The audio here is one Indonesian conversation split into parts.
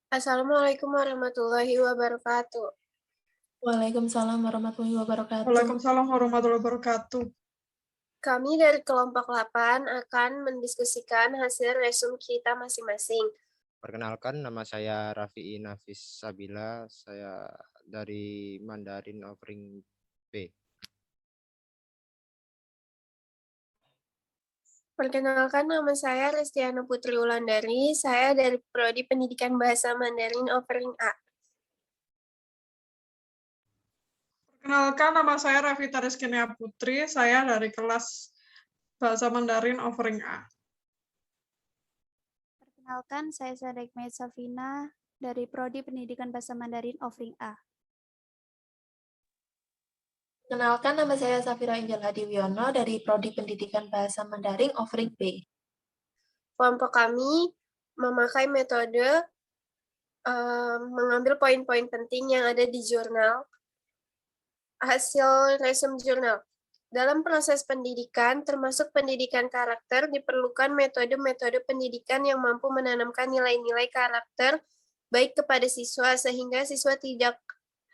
Assalamualaikum warahmatullahi wabarakatuh. Waalaikumsalam warahmatullahi wabarakatuh. Waalaikumsalam warahmatullahi wabarakatuh. Kami dari kelompok 8 akan mendiskusikan hasil resum kita masing-masing. Perkenalkan, nama saya Rafi'i Nafis Sabila, saya dari Mandarin Offering B. Perkenalkan, nama saya Restiana Putri Wulandari, saya dari Prodi Pendidikan Bahasa Mandarin Offering A. Perkenalkan, nama saya Rafita Rizkinia Putri, saya dari kelas Bahasa Mandarin Offering A. Perkenalkan, saya Sadek Mait Safina dari Prodi Pendidikan Bahasa Mandarin Offering A. Kenalkan, nama saya Safira Injil Hadiwiono dari Prodi Pendidikan Bahasa Mandarin Offering B. Kelompok kami memakai metode mengambil poin-poin penting yang ada di jurnal, hasil resum jurnal. Dalam proses pendidikan, termasuk pendidikan karakter, diperlukan metode-metode pendidikan yang mampu menanamkan nilai-nilai karakter baik kepada siswa, sehingga siswa tidak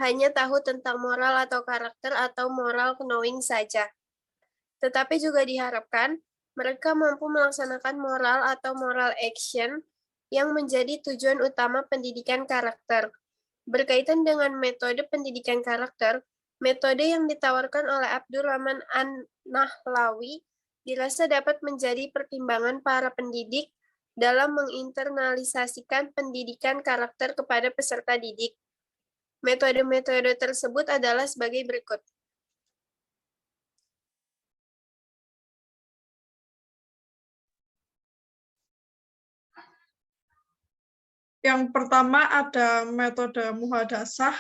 hanya tahu tentang moral atau karakter atau moral knowing saja. Tetapi juga diharapkan mereka mampu melaksanakan moral atau moral action yang menjadi tujuan utama pendidikan karakter. Berkaitan dengan metode pendidikan karakter, metode yang ditawarkan oleh Abdurrahman An-Nahlawi dirasa dapat menjadi pertimbangan para pendidik dalam menginternalisasikan pendidikan karakter kepada peserta didik. Metode-metode tersebut adalah sebagai berikut. Yang pertama ada metode muhadasah,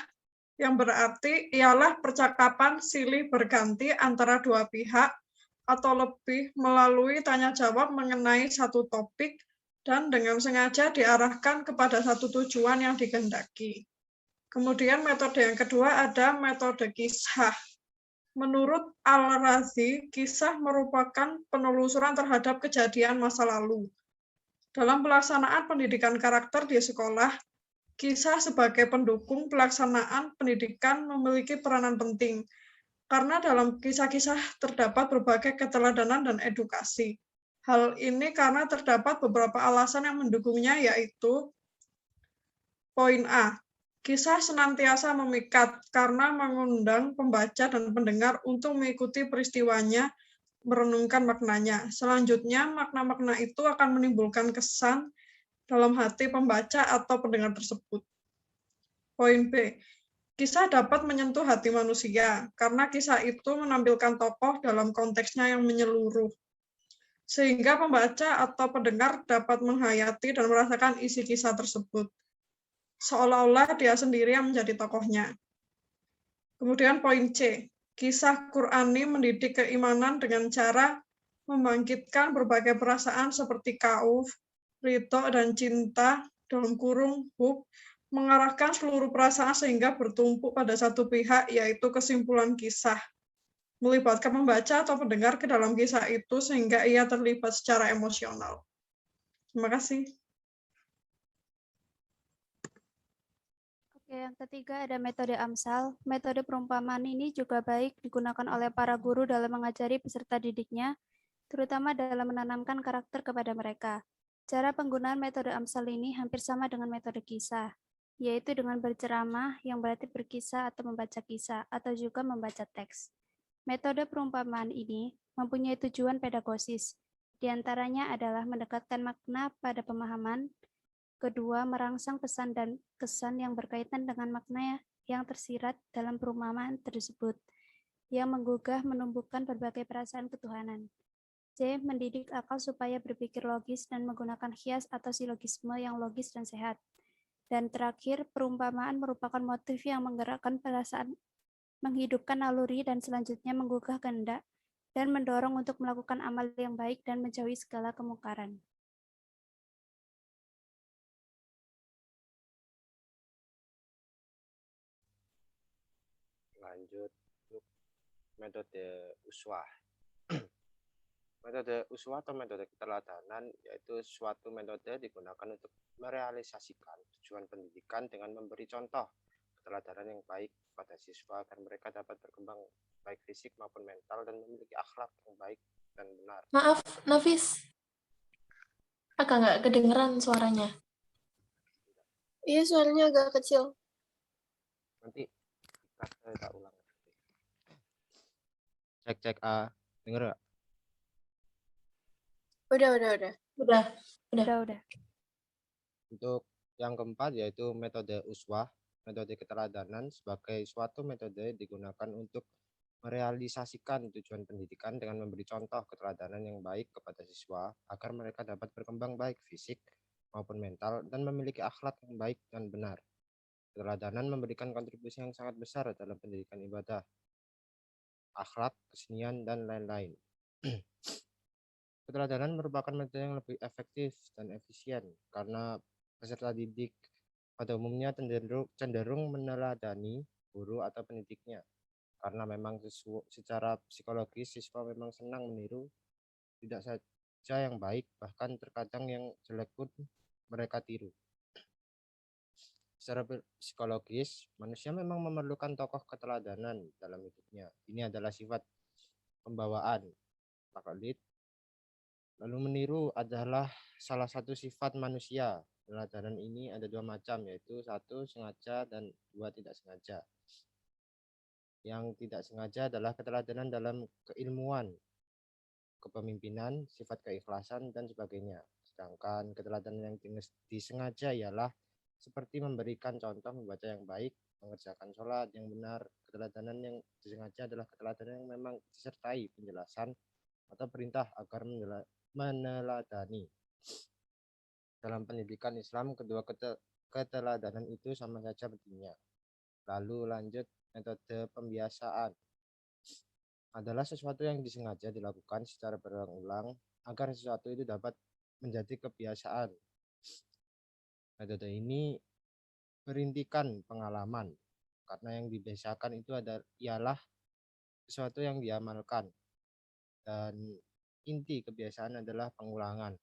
yang berarti ialah percakapan silih berganti antara dua pihak atau lebih melalui tanya jawab mengenai satu topik dan dengan sengaja diarahkan kepada satu tujuan yang dikehendaki. Kemudian metode yang kedua ada metode kisah. Menurut Al-Razi, kisah merupakan penelusuran terhadap kejadian masa lalu. Dalam pelaksanaan pendidikan karakter di sekolah, kisah sebagai pendukung pelaksanaan pendidikan memiliki peranan penting, karena dalam kisah-kisah terdapat berbagai keteladanan dan edukasi. Hal ini karena terdapat beberapa alasan yang mendukungnya, yaitu poin A. Kisah senantiasa memikat karena mengundang pembaca dan pendengar untuk mengikuti peristiwanya, merenungkan maknanya. Selanjutnya, makna-makna itu akan menimbulkan kesan dalam hati pembaca atau pendengar tersebut. Poin B. Kisah dapat menyentuh hati manusia, karena kisah itu menampilkan tokoh dalam konteksnya yang menyeluruh, sehingga pembaca atau pendengar dapat menghayati dan merasakan isi kisah tersebut, seolah-olah dia sendiri yang menjadi tokohnya. Kemudian poin C. Kisah Qur'ani mendidik keimanan dengan cara membangkitkan berbagai perasaan seperti kauf, ridho, dan cinta, dalam kurung hub, mengarahkan seluruh perasaan sehingga bertumpuk pada satu pihak, yaitu kesimpulan kisah. Melibatkan pembaca atau pendengar ke dalam kisah itu sehingga ia terlibat secara emosional. Terima kasih. Oke, yang ketiga ada metode Amsal. Metode perumpamaan ini juga baik digunakan oleh para guru dalam mengajari peserta didiknya, terutama dalam menanamkan karakter kepada mereka. Cara penggunaan metode Amsal ini hampir sama dengan metode kisah, yaitu dengan berceramah yang berarti berkisah atau membaca kisah, atau juga membaca teks. Metode perumpamaan ini mempunyai tujuan pedagosis, di antaranya adalah mendekatkan makna pada pemahaman. Kedua, merangsang pesan dan kesan yang berkaitan dengan makna yang tersirat dalam perumpamaan tersebut, yang menggugah menumbuhkan berbagai perasaan ketuhanan. C. Mendidik akal supaya berpikir logis dan menggunakan kias atau silogisme yang logis dan sehat. Dan terakhir, perumpamaan merupakan motif yang menggerakkan perasaan, menghidupkan naluri, dan selanjutnya menggugah kehendak, dan mendorong untuk melakukan amal yang baik dan menjauhi segala kemungkaran. Lanjut untuk metode uswah. Metode uswah atau metode keteladanan yaitu suatu metode digunakan untuk merealisasikan tujuan pendidikan dengan memberi contoh keteladanan yang baik pada siswa agar mereka dapat berkembang baik fisik maupun mental dan memiliki akhlak yang baik dan benar. Maaf, Nafis. Agak nggak kedengeran suaranya. Iya, suaranya agak kecil. Nanti saya tak ulang. Cek denger nggak? Udah. Udah. Untuk yang keempat yaitu metode uswah, metode keteladanan sebagai suatu metode digunakan untuk merealisasikan tujuan pendidikan dengan memberi contoh keteladanan yang baik kepada siswa agar mereka dapat berkembang baik fisik maupun mental dan memiliki akhlak yang baik dan benar. Keteladanan memberikan kontribusi yang sangat besar dalam pendidikan ibadah, akhlak, kesenian, dan lain-lain. Keteladanan merupakan metode yang lebih efektif dan efisien karena peserta didik pada umumnya cenderung meneladani guru atau pendidiknya. Karena memang secara psikologis siswa memang senang meniru tidak saja yang baik, bahkan terkadang yang jelek pun mereka tiru. Secara psikologis, manusia memang memerlukan tokoh keteladanan dalam hidupnya. Ini adalah sifat pembawaan, taklid. Lalu meniru adalah salah satu sifat manusia. Keteladanan ini ada dua macam, yaitu satu sengaja dan dua tidak sengaja. Yang tidak sengaja adalah keteladanan dalam keilmuan, kepemimpinan, sifat keikhlasan, dan sebagainya. Sedangkan keteladanan yang disengaja ialah seperti memberikan contoh membaca yang baik, mengerjakan sholat yang benar. Keteladanan yang disengaja adalah keteladanan yang memang disertai penjelasan atau perintah agar meneladani. Dalam pendidikan Islam, kedua keteladanan itu sama saja pentingnya. Lalu lanjut, metode pembiasaan adalah sesuatu yang disengaja dilakukan secara berulang-ulang agar sesuatu itu dapat menjadi kebiasaan. Metode ini berintikan pengalaman, karena yang dibiasakan itu ialah sesuatu yang diamalkan. Dan inti kebiasaan adalah pengulangan.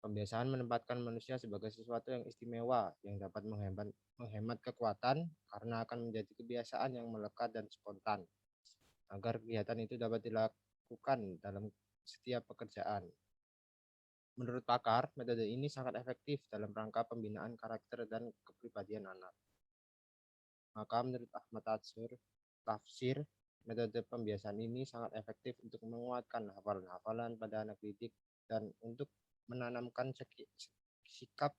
Pembiasaan menempatkan manusia sebagai sesuatu yang istimewa yang dapat menghemat kekuatan karena akan menjadi kebiasaan yang melekat dan spontan agar kegiatan itu dapat dilakukan dalam setiap pekerjaan. Menurut pakar, metode ini sangat efektif dalam rangka pembinaan karakter dan kepribadian anak. Maka menurut Ahmad Tafsir, metode pembiasaan ini sangat efektif untuk menguatkan hafalan-hafalan pada anak didik dan untuk menanamkan sikap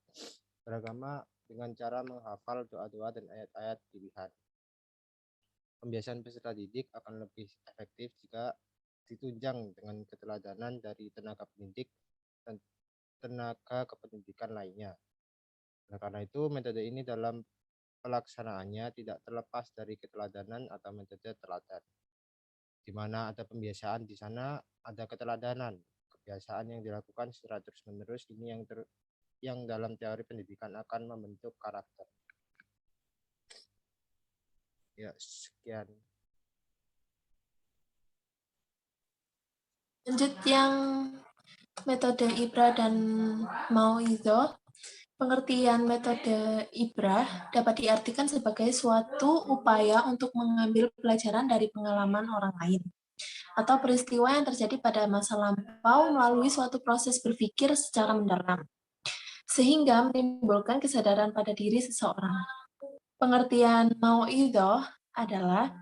beragama dengan cara menghafal doa-doa dan ayat-ayat pilihan. Pembiasaan peserta didik akan lebih efektif jika ditunjang dengan keteladanan dari tenaga pendidik dan tenaga kependidikan lainnya. Nah, karena itu metode ini dalam pelaksanaannya tidak terlepas dari keteladanan atau metode teladan. Di mana ada pembiasaan, di sana ada keteladanan. Kebiasaan yang dilakukan secara terus-menerus ini yang dalam teori pendidikan akan membentuk karakter. Ya, sekian. Lanjut yang metode Ibrah dan Mauidhah. Pengertian metode Ibrah dapat diartikan sebagai suatu upaya untuk mengambil pelajaran dari pengalaman orang lain atau peristiwa yang terjadi pada masa lampau melalui suatu proses berpikir secara mendalam, sehingga menimbulkan kesadaran pada diri seseorang. Pengertian Mauidhah adalah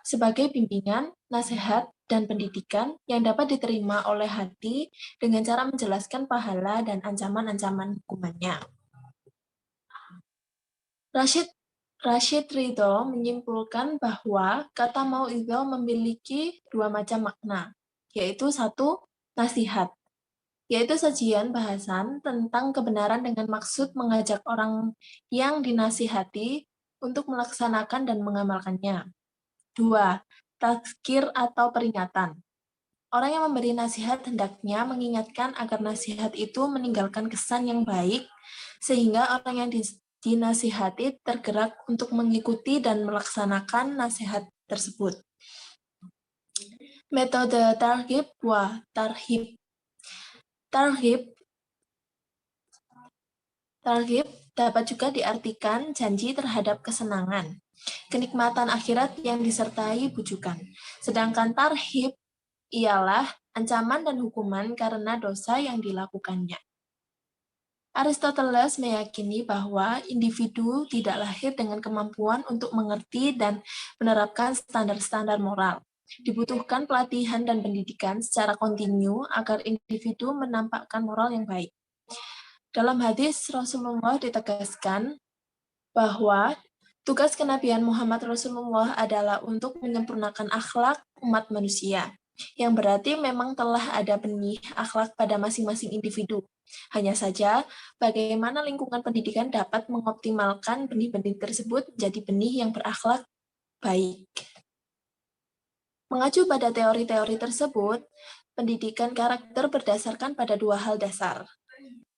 sebagai bimbingan, nasihat, dan pendidikan yang dapat diterima oleh hati dengan cara menjelaskan pahala dan ancaman-ancaman hukumannya. Rashid Ridho menyimpulkan bahwa kata mauidhah memiliki dua macam makna, yaitu satu, nasihat, yaitu sajian bahasan tentang kebenaran dengan maksud mengajak orang yang dinasihati untuk melaksanakan dan mengamalkannya. Dua, tazkir atau peringatan. Orang yang memberi nasihat hendaknya mengingatkan agar nasihat itu meninggalkan kesan yang baik, sehingga orang yang dinasihati tergerak untuk mengikuti dan melaksanakan nasihat tersebut. Metode targhib wa tarhib. Targhib dapat juga diartikan janji terhadap kesenangan, kenikmatan akhirat yang disertai bujukan. Sedangkan tarhib ialah ancaman dan hukuman karena dosa yang dilakukannya. Aristoteles meyakini bahwa individu tidak lahir dengan kemampuan untuk mengerti dan menerapkan standar-standar moral. Dibutuhkan pelatihan dan pendidikan secara kontinu agar individu menampakkan moral yang baik. Dalam hadis Rasulullah ditegaskan bahwa tugas kenabian Muhammad Rasulullah adalah untuk menyempurnakan akhlak umat manusia, yang berarti memang telah ada benih akhlak pada masing-masing individu. Hanya saja, bagaimana lingkungan pendidikan dapat mengoptimalkan benih-benih tersebut menjadi benih yang berakhlak baik. Mengacu pada teori-teori tersebut, pendidikan karakter berdasarkan pada dua hal dasar,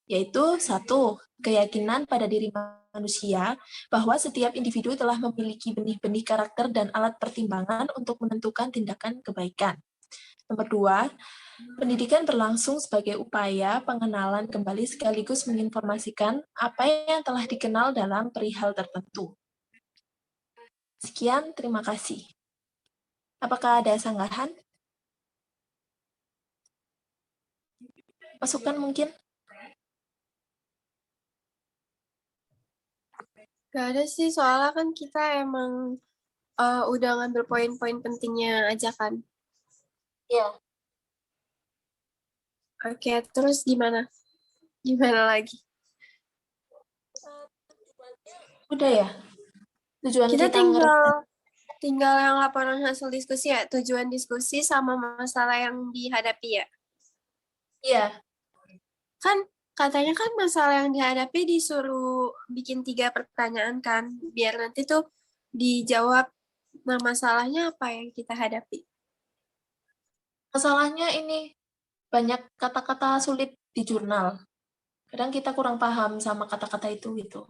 yaitu satu, keyakinan pada diri manusia bahwa setiap individu telah memiliki benih-benih karakter dan alat pertimbangan untuk menentukan tindakan kebaikan. Nomor dua, pendidikan berlangsung sebagai upaya pengenalan kembali sekaligus menginformasikan apa yang telah dikenal dalam perihal tertentu. Sekian, terima kasih. Apakah ada sanggahan? Masukan mungkin? Gak ada sih, soalnya kan kita emang udah ngambil poin-poin pentingnya aja kan. Iya. Oke, terus gimana? Gimana lagi? Udah ya? Tujuan Kita kita tinggal yang laporan hasil diskusi ya, tujuan diskusi sama masalah yang dihadapi ya. Iya. Kan katanya kan masalah yang dihadapi disuruh bikin 3 pertanyaan kan, biar nanti tuh dijawab. Nah, masalahnya apa yang kita hadapi? Masalahnya ini banyak kata-kata sulit di jurnal. Kadang kita kurang paham sama kata-kata itu gitu.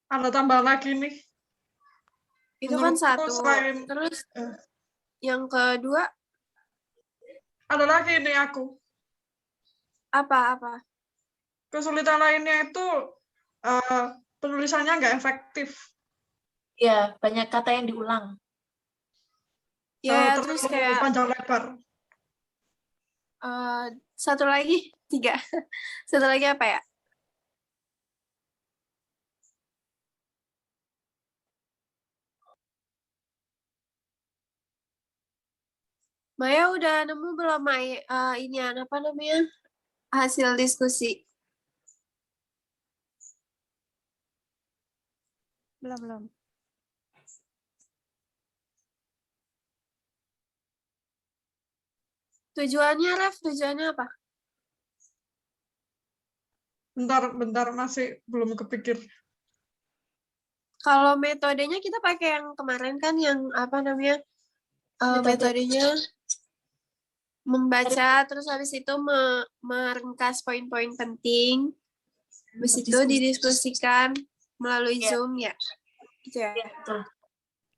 Ada tambah lagi nih. Itu kan Menurutku satu. selain Terus yang kedua ada lagi nih aku. apa? Kesulitan lainnya itu penulisannya nggak efektif. Ya, banyak kata yang diulang. Ya, terus Terlalu kayak panjang lebar. satu lagi 3. Satu lagi apa ya? Maya udah nemu belum inian apa namanya? Hasil diskusi. Belum. Tujuannya, Ref, tujuannya apa? Bentar, masih belum kepikir. Kalau metodenya kita pakai yang kemarin kan, yang apa namanya? Metodenya membaca, terus habis itu meringkas poin-poin penting. Habis itu didiskusikan melalui Zoom ya. Gitu ya.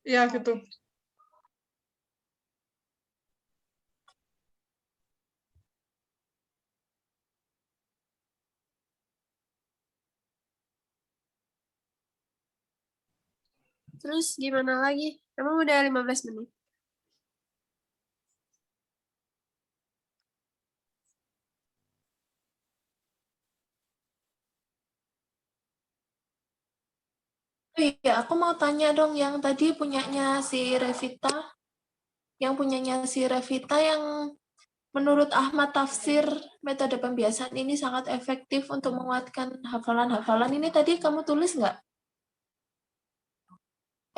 Iya, gitu. Terus gimana lagi? Emang udah 15 menit. Oh iya, aku mau tanya dong yang tadi punyanya si Revita. Yang punyanya si Revita yang menurut Ahmad Tafsir, metode pembiasaan ini sangat efektif untuk menguatkan hafalan-hafalan. Ini tadi kamu tulis nggak?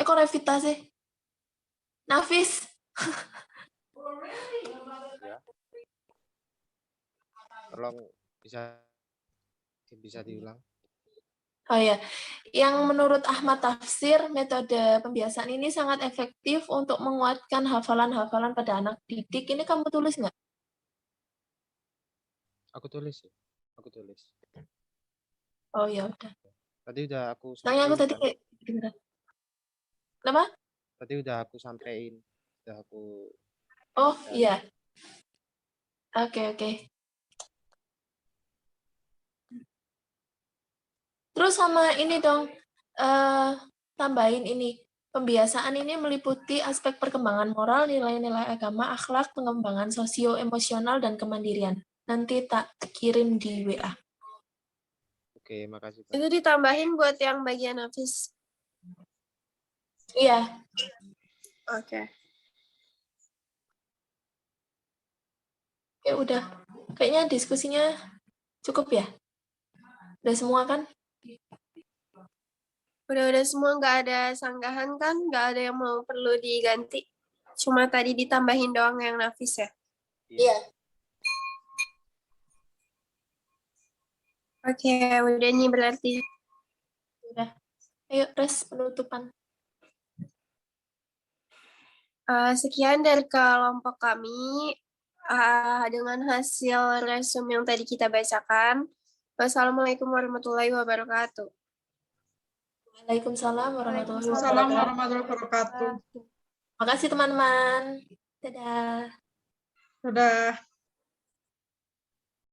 Kok Revita sih? Nafis. Ya. Tolong bisa diulang. Oh ya, yang menurut Ahmad Tafsir, metode pembiasaan ini sangat efektif untuk menguatkan hafalan-hafalan pada anak didik. Ini kamu tulis nggak? Aku tulis ya. Aku tulis. Oh ya udah. Tadi udah aku Tanya aku screen tadi kan. kayak kedengeran. Kenapa? Tadi udah aku sampein, udah aku. Oh, iya. Oke. Terus sama ini dong, tambahin ini. Pembiasaan ini meliputi aspek perkembangan moral, nilai-nilai agama, akhlak, pengembangan sosio-emosional, dan kemandirian. Nanti tak kirim di WA. Oke, makasih Kak. Itu ditambahin buat yang bagian Hafiz. Iya, Oke. ya udah. Kayaknya diskusinya cukup ya? Udah semua kan? Udah semua, nggak ada sanggahan kan? Nggak ada yang mau perlu diganti. Cuma tadi ditambahin doang yang Nafis ya? Iya. Oke, udah nih berarti. Udah. Ayo, Res, penutupan. Sekian dari kelompok kami. Dengan hasil resume yang tadi kita bacakan. Wassalamualaikum warahmatullahi wabarakatuh. Waalaikumsalam warahmatullahi Assalamualaikum wabarakatuh. warahmatullahi wabarakatuh. Makasih teman-teman. Dadah. Dadah.